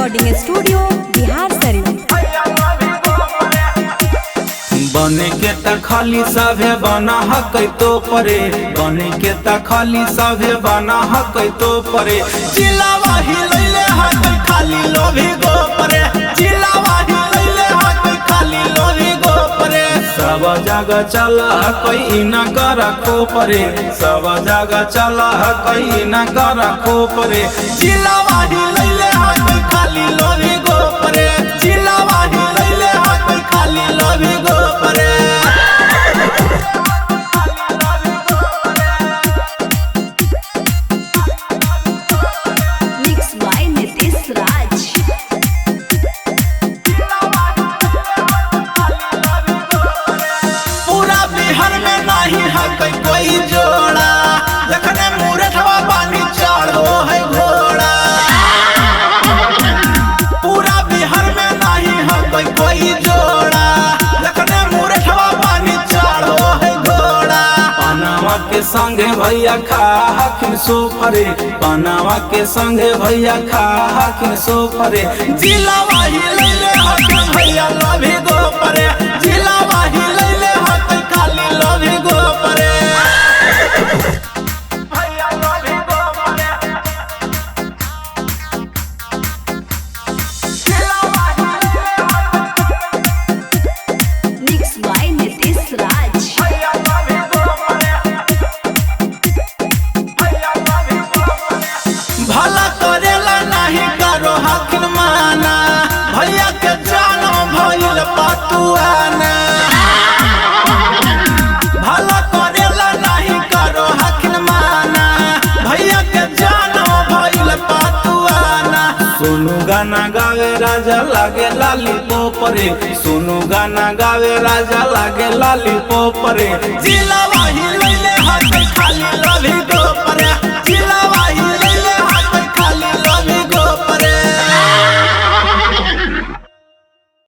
Recording studio Bihar Sharif. बने के त खाली सभे बना हकै तो परे, बने के त खाली सभे बना हकै तो परे। जिलावा ही लैले हकै खाली लोभी गो परे, जिलावा ही लैले हकै खाली लोभी गो परे। सब जगह चल हकै न कर खो परे, सब जगह चल हकै न कर खो परे। जिलावा ही लैले हकै खाली लोभी गो परे, जिलावा ही लैले हकै खाली लोभी गो परे। मिक्स बाय नीतीश राज। पूरा बिहार में नहीं है कोई जोड़ा, जखने मुरठवा पानी चढ़ो है घोड़ा। पूरा बिहार में नहीं है कोई जोड़ा, जखने मुरठवा पानी चढ़ो है घोड़ा। पनावा के संगे भैया खा हखिन सोफरे, पनावा के संगे भैया खा हखिन सोफरे। जिलावा ही लैले हखिन भैया लोभी गो परे, जिलावा ही लैले हखिन खाली लोभी गो परे। भैया लोभी गो परे, जिलावा ही लैले हखिन मिक्स बाय नीतीश राज। भैया लोभी गो परे, भैया लोभी गो परे। भला करेला नहीं करो हखिन माना, भैया के जानो भइल पतुआना। भला करेला नहीं करो हखिन माना, भैया के जानो भइल पतुआना। सोनू गाना गावे राजा लागे लाली पोपरे, सोनू गाना गावे राजा लागे लाली पोपरे। जिलावा ही लैले हकै